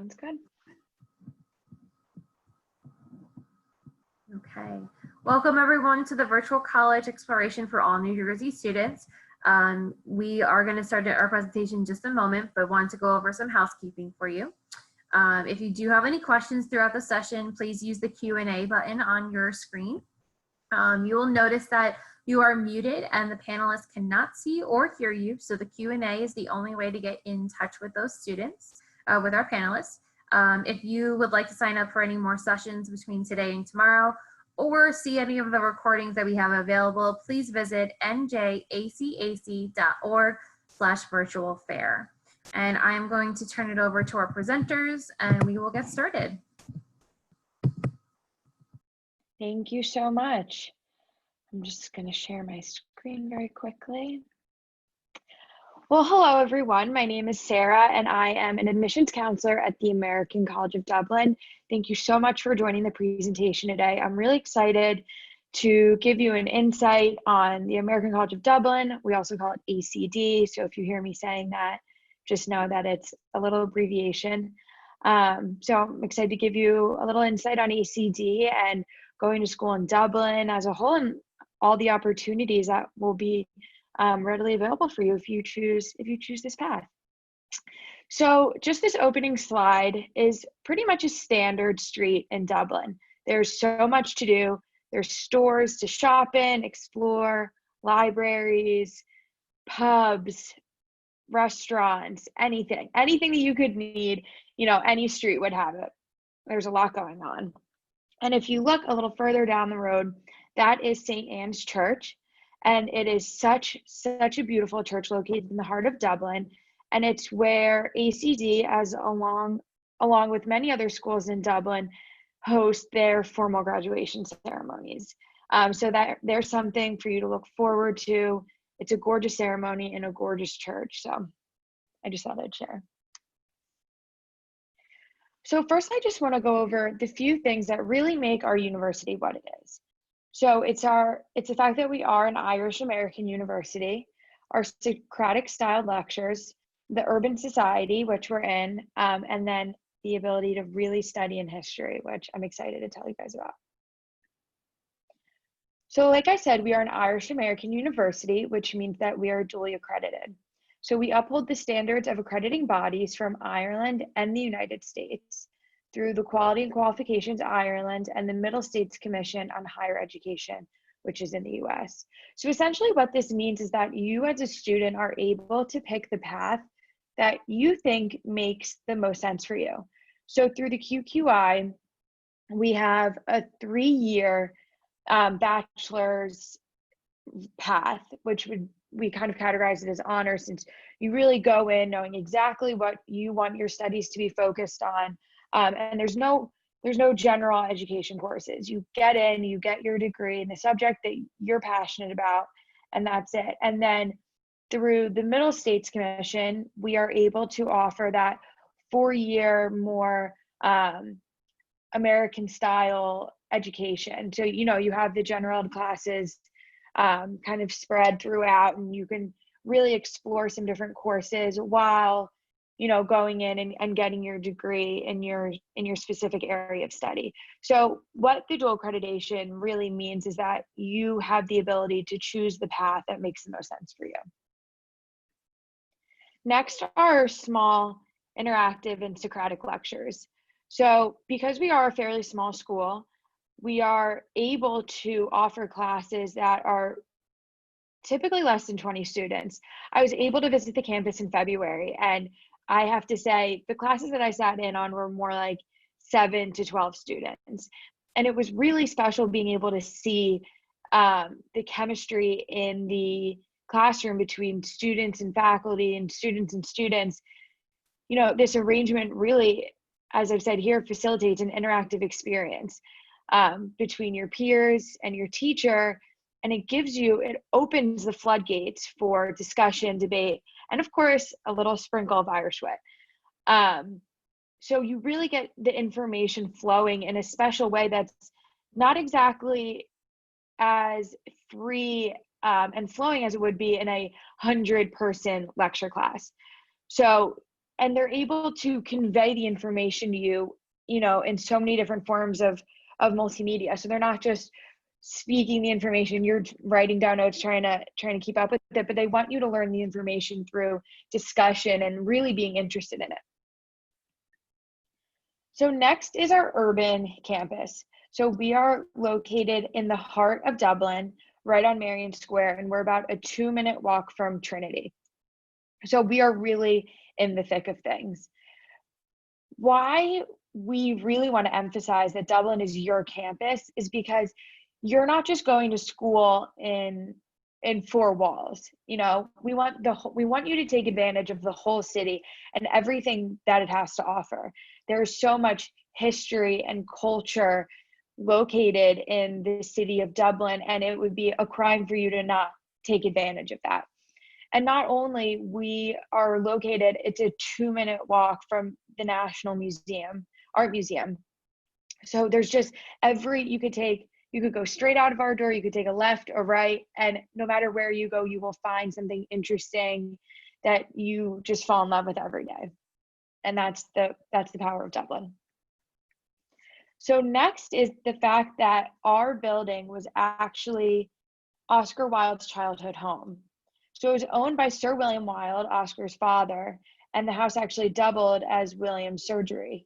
Sounds good. Okay. Welcome everyone to the virtual college exploration for all New Jersey students. We are going to start our presentation in just a moment, but want to go over some housekeeping for you. If you do have any questions throughout the session, please use the Q&A button on your screen. You will notice that you are muted and the panelists cannot see or hear you, so the Q&A is the only way to get in touch with those students, with our panelists. If you would like to sign up for any more sessions between today and tomorrow, or see any of the recordings that we have available, please visit njacac.org/virtual-fair. And I'm going to turn it over to our presenters and we will get started. Thank you so much. I'm just going to share my screen very quickly. Well, hello everyone. My name is Sarah and I am an admissions counselor at the American College of Dublin. Thank you so much for joining the presentation today. I'm really excited to give you an insight on the American College of Dublin. We also call it ACD. So if you hear me saying that, just know that it's a little abbreviation. So I'm excited to give you a little insight on ACD and going to school in Dublin as a whole, and all the opportunities that will be readily available for you if you choose this path. So just this opening slide is pretty much a standard street in Dublin. There's so much to do. There's stores to shop in, explore, libraries, pubs, restaurants, anything that you could need, any street would have it. There's a lot going on. And if you look a little further down the road, that is St. Anne's Church. And it is such a beautiful church located in the heart of Dublin. And it's where ACD, as along with many other schools in Dublin, host their formal graduation ceremonies. So that there's something for you to look forward to. It's a gorgeous ceremony in a gorgeous church. So I just thought I'd share. So first, I just want to go over the few things that really make our university what it is. So it's the fact that we are an Irish American university, our Socratic styled lectures, the urban society, which we're in, and then the ability to really study in history, which I'm excited to tell you guys about. So like I said, we are an Irish American university, which means that we are duly accredited. So we uphold the standards of accrediting bodies from Ireland and the United States through the Quality and Qualifications Ireland and the Middle States Commission on Higher Education, which is in the US. So essentially what this means is that you as a student are able to pick the path that you think makes the most sense for you. So through the QQI, we have a 3-year bachelor's path, which we kind of categorize it as honors, since you really go in knowing exactly what you want your studies to be focused on. And there's no general education courses. You get in, you get your degree in the subject that you're passionate about, and that's it. And then through the Middle States Commission, we are able to offer that 4-year more American style education. So, you have the general ed classes kind of spread throughout, and you can really explore some different courses while going in and getting your degree in your specific area of study. So what the dual accreditation really means is that you have the ability to choose the path that makes the most sense for you. Next are small, interactive, and Socratic lectures. So because we are a fairly small school, we are able to offer classes that are typically less than 20 students. I was able to visit the campus in February, and I have to say the classes that I sat in on were more like 7 to 12 students. And it was really special being able to see the chemistry in the classroom between students and faculty and students. This arrangement really, as I've said here, facilitates an interactive experience between your peers and your teacher. And it opens the floodgates for discussion, debate, and of course, a little sprinkle of Irish wit. So you really get the information flowing in a special way that's not exactly as free and flowing as it would be in a 100-person lecture class. So and they're able to convey the information to you, in so many different forms of multimedia. So they're not just speaking the information, you're writing down notes, trying to keep up with it, but they want you to learn the information through discussion and really being interested in it. So next is our urban campus. So we are located in the heart of Dublin, right on Marion Square, and we're about a 2-minute walk from Trinity. So we are really in the thick of things. Why we really want to emphasize that Dublin is your campus is because you're not just going to school in 4 walls. We want you to take advantage of the whole city and everything that it has to offer. There's so much history and culture located in the city of Dublin, and it would be a crime for you to not take advantage of that. And not only we are located, it's a 2-minute walk from the National Museum, Art Museum. So there's just you could go straight out of our door, you could take a left or right, and no matter where you go, you will find something interesting that you just fall in love with every day. And that's the power of Dublin. So next is the fact that our building was actually Oscar Wilde's childhood home. So it was owned by Sir William Wilde, Oscar's father, and the house actually doubled as William's surgery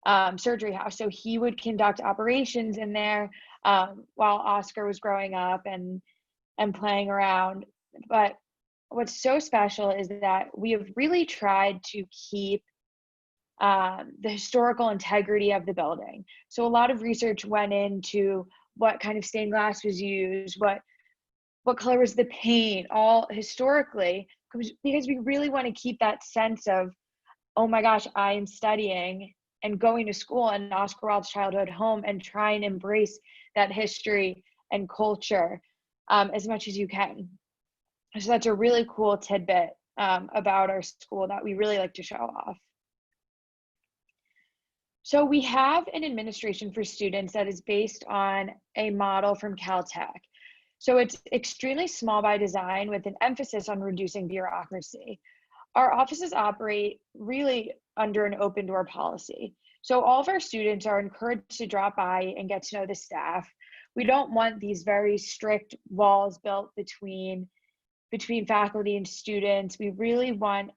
house. So he would conduct operations in there while Oscar was growing up and playing around. But what's so special is that we have really tried to keep the historical integrity of the building. So a lot of research went into what kind of stained glass was used, what color was the paint, all historically, because we really want to keep that sense of, oh my gosh, I am studying and going to school in Oscar Wilde's childhood home, and try and embrace that history and culture as much as you can. So that's a really cool tidbit about our school that we really like to show off. So we have an administration for students that is based on a model from Caltech. So it's extremely small by design with an emphasis on reducing bureaucracy. Our offices operate really under an open door policy. So all of our students are encouraged to drop by and get to know the staff. We don't want these very strict walls built between faculty and students. We really want,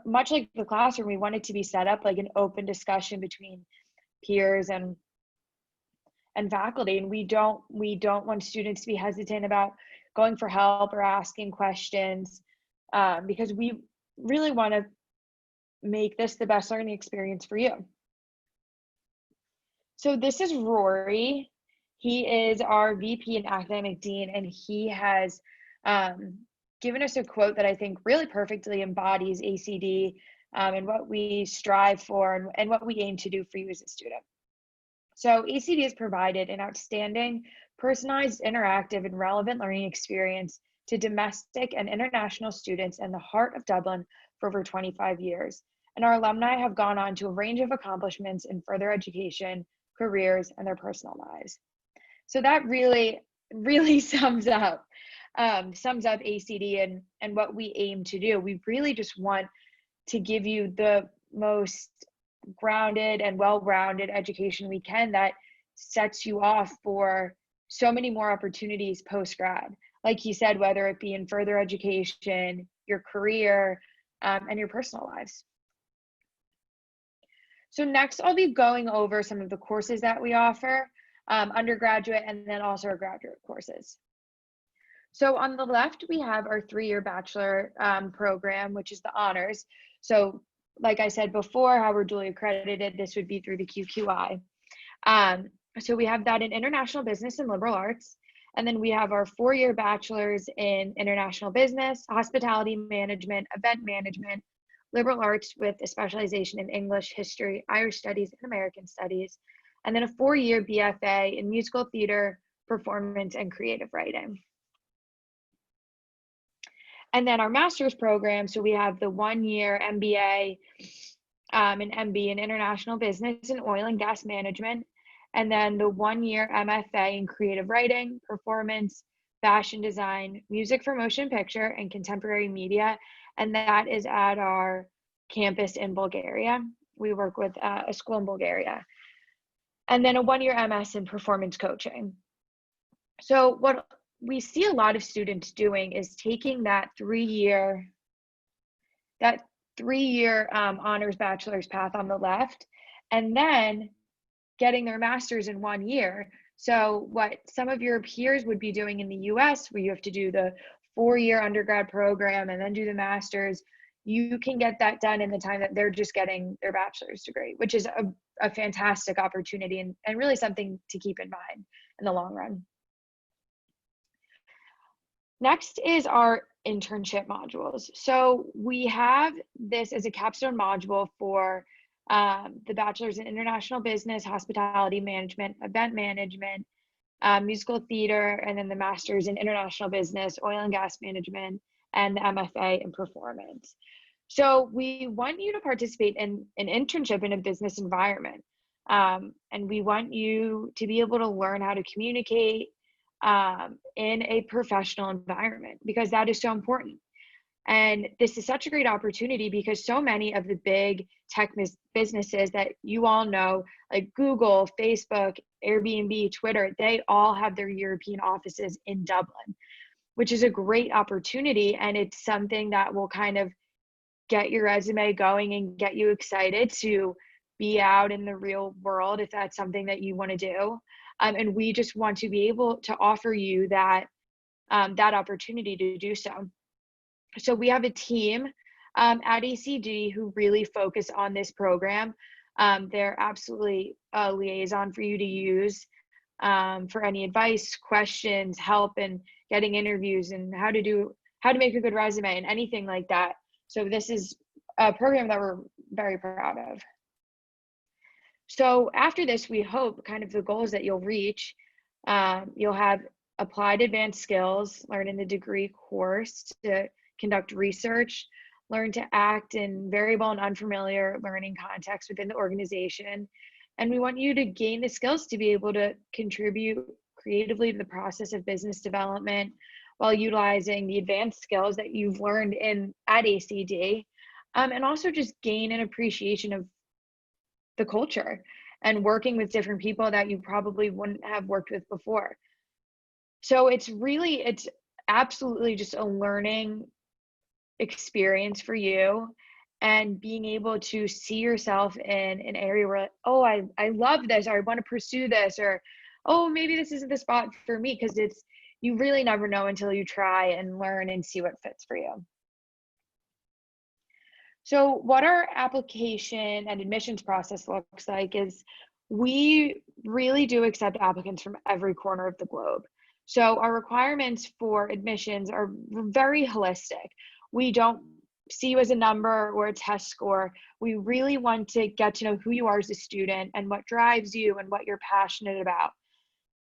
much like the classroom, we want it to be set up like an open discussion between peers and faculty. And we don't want students to be hesitant about going for help or asking questions because we really want to make this the best learning experience for you. So this is Rory. He is our VP and academic dean, and he has given us a quote that I think really perfectly embodies ACD and what we strive for and what we aim to do for you as a student. So ACD has provided an outstanding, personalized, interactive, and relevant learning experience to domestic and international students in the heart of Dublin for over 25 years. And our alumni have gone on to a range of accomplishments in further education, careers, and their personal lives. So that really, really sums up ACD and what we aim to do. We really just want to give you the most grounded and well-rounded education we can that sets you off for so many more opportunities post-grad. Like he said, whether it be in further education, your career, and your personal lives. So next, I'll be going over some of the courses that we offer, undergraduate and then also our graduate courses. So on the left, we have our 3-year bachelor program, which is the honors. So like I said before, how we're dually accredited, this would be through the QQI. So we have that in international business and liberal arts. And then we have our 4-year bachelor's in international business, hospitality management, event management, liberal arts with a specialization in English, history, Irish studies, and American studies. And then a 4-year BFA in musical theater, performance, and creative writing. And then our master's program, so we have the 1-year MBA and MB in international business and oil and gas management, and then the 1-year MFA in creative writing, performance, fashion design, music for motion picture, and contemporary media. And that is at our campus in Bulgaria. We work with a school in Bulgaria. And then a 1-year MS in performance coaching. So what we see a lot of students doing is taking that three-year honors bachelor's path on the left, and then getting their master's in 1 year. So what some of your peers would be doing in the US, where you have to do the 4-year undergrad program and then do the master's, you can get that done in the time that they're just getting their bachelor's degree, which is a fantastic opportunity and really something to keep in mind in the long run. Next is our internship modules. So we have this as a capstone module for the Bachelor's in International Business, Hospitality Management, Event Management, Musical Theater, and then the Master's in International Business, Oil and Gas Management, and the MFA in Performance. So we want you to participate in an internship in a business environment. And we want you to be able to learn how to communicate in a professional environment, because that is so important. And this is such a great opportunity because so many of the big tech businesses that you all know, like Google, Facebook, Airbnb, Twitter, they all have their European offices in Dublin, which is a great opportunity. And it's something that will kind of get your resume going and get you excited to be out in the real world if that's something that you want to do. And we just want to be able to offer you that opportunity to do so. So we have a team at ACD who really focus on this program. They're absolutely a liaison for you to use for any advice, questions, help, and getting interviews and how to make a good resume and anything like that. So this is a program that we're very proud of. So after this, we hope kind of the goals that you'll reach, you'll have applied advanced skills, learn in the degree course to conduct research, learn to act in variable and unfamiliar learning contexts within the organization. And we want you to gain the skills to be able to contribute creatively to the process of business development while utilizing the advanced skills that you've learned at ACD, and also just gain an appreciation of the culture and working with different people that you probably wouldn't have worked with before. So it's absolutely just a learning experience for you, and being able to see yourself in an area where, oh, I love this, or I want to pursue this, or, oh, maybe this isn't the spot for me, because you really never know until you try and learn and see what fits for you. So what our application and admissions process looks like is we really do accept applicants from every corner of the globe. So our requirements for admissions are very holistic. We don't see you as a number or a test score. We really want to get to know who you are as a student and what drives you and what you're passionate about.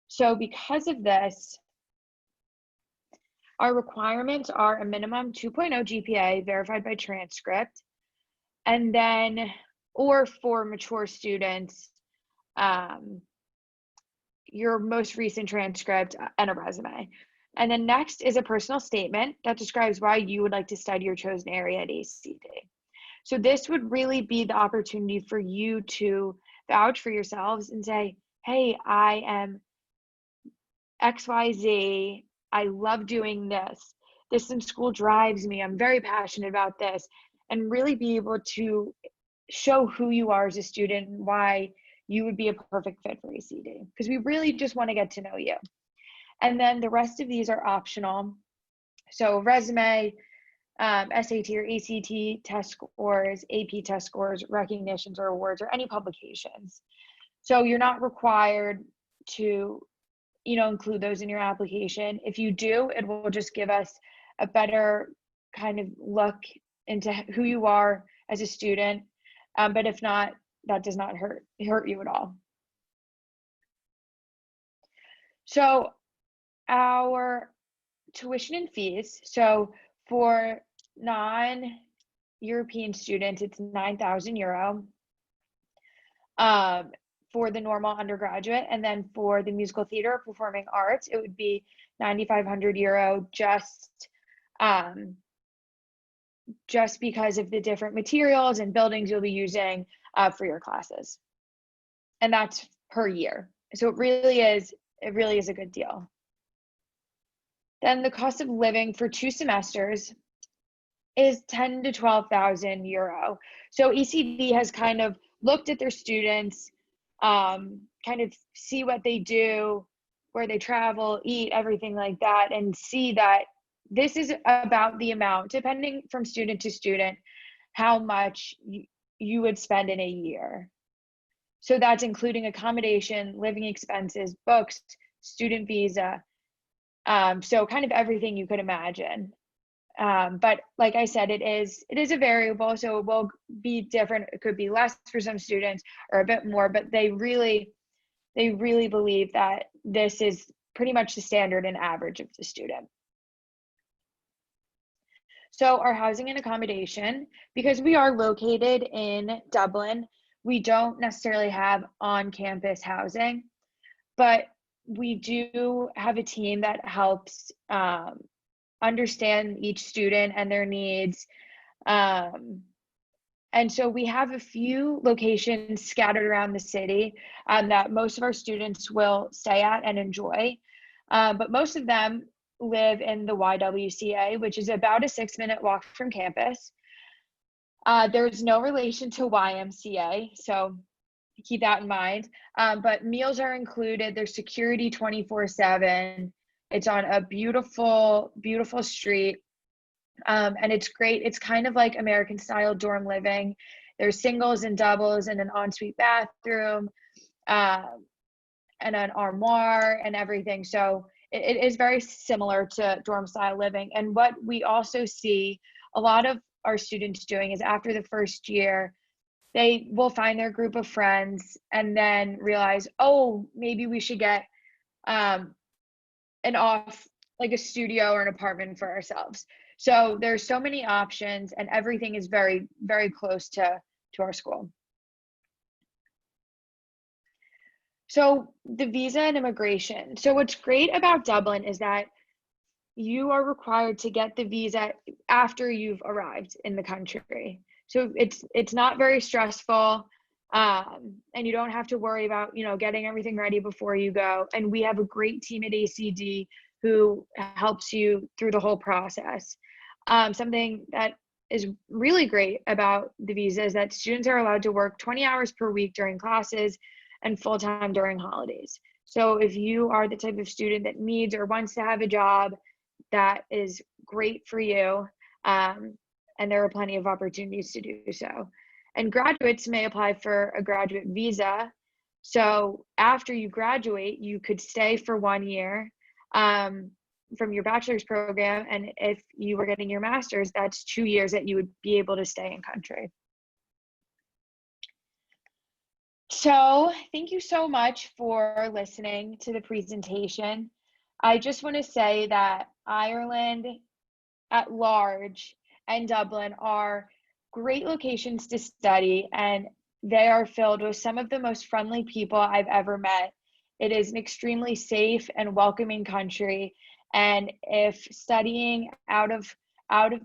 So because of this, our requirements are a minimum 2.0 GPA verified by transcript, and then, or for mature students, your most recent transcript and a resume. And then next is a personal statement that describes why you would like to study your chosen area at ACD. So this would really be the opportunity for you to vouch for yourselves and say, hey, I am XYZ, I love doing this. This in school drives me, I'm very passionate about this, and really be able to show who you are as a student and why you would be a perfect fit for ACD, because we really just want to get to know you. And then the rest of these are optional. So resume, SAT or ACT test scores, AP test scores, recognitions or awards, or any publications. So you're not required to, include those in your application. If you do, it will just give us a better kind of look into who you are as a student. But if not, that does not hurt you at all. So our tuition and fees. So for non-European students, it's €9,000 for the normal undergraduate. And then for the musical theater or performing arts, it would be €9,500 just just because of the different materials and buildings you'll be using for your classes. And that's per year. So it really is a good deal. Then the cost of living for 2 semesters is 10 to 12,000 euro. So ECD has kind of looked at their students, kind of see what they do, where they travel, eat, everything like that, and see that this is about the amount, depending from student to student, how much you would spend in a year. So that's including accommodation, living expenses, books, student visa, so kind of everything you could imagine. But like I said, it is a variable, so it will be different. It could be less for some students or a bit more, but they really believe that this is pretty much the standard and average of the student. So our housing and accommodation, because we are located in Dublin, we don't necessarily have on-campus housing, but we do have a team that helps understand each student and their needs. And so we have a few locations scattered around the city that most of our students will stay at and enjoy. But most of them live in the YWCA, which is about a 6-minute walk from campus. There's no relation to YMCA, so keep that in mind. But meals are included. There's security 24/7. It's on a beautiful, beautiful street. And it's great. It's kind of like American style dorm living. There's singles and doubles and an ensuite bathroom, and an armoire and everything. So it is very similar to dorm style living. And what we also see a lot of our students doing is after the first year, they will find their group of friends and then realize, oh, maybe we should get like a studio or an apartment for ourselves. So there's so many options, and everything is very, very close to our school. So the visa and immigration. So what's great about Dublin is that you are required to get the visa after you've arrived in the country. So it's not very stressful, and you don't have to worry about, getting everything ready before you go. And we have a great team at ACD who helps you through the whole process. Something that is really great about the visa is that students are allowed to work 20 hours per week during classes and full-time during holidays. So if you are the type of student that needs or wants to have a job, that is great for you. And there are plenty of opportunities to do so. And graduates may apply for a graduate visa. So after you graduate, you could stay for 1 year from your bachelor's program. And if you were getting your master's, that's 2 years that you would be able to stay in country. So thank you so much for listening to the presentation. I just want to say that Ireland at large and Dublin are great locations to study, and they are filled with some of the most friendly people I've ever met. It is an extremely safe and welcoming country, and if studying out of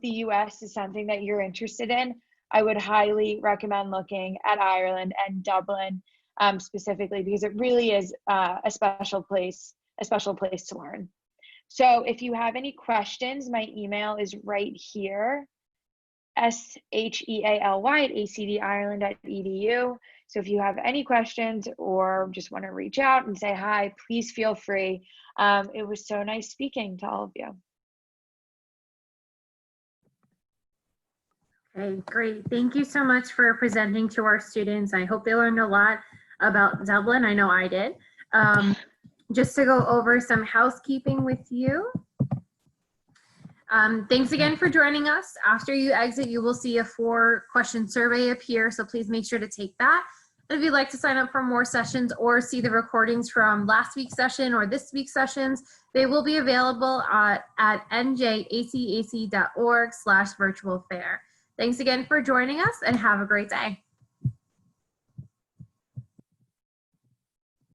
the US is something that you're interested in, I would highly recommend looking at Ireland and Dublin specifically, because it really is a special place to learn. So if you have any questions, my email is right here, shealy@acdireland.edu. So if you have any questions or just want to reach out and say hi, please feel free. It was so nice speaking to all of you. Okay, great. Thank you so much for presenting to our students. I hope they learned a lot about Dublin. I know I did. Just to go over some housekeeping with you. Thanks again for joining us. After you exit, you will see a 4-question survey appear, so please make sure to take that. And if you'd like to sign up for more sessions or see the recordings from last week's session or this week's sessions, they will be available at NJACAC.org/virtual fair. Thanks again for joining us, and have a great day.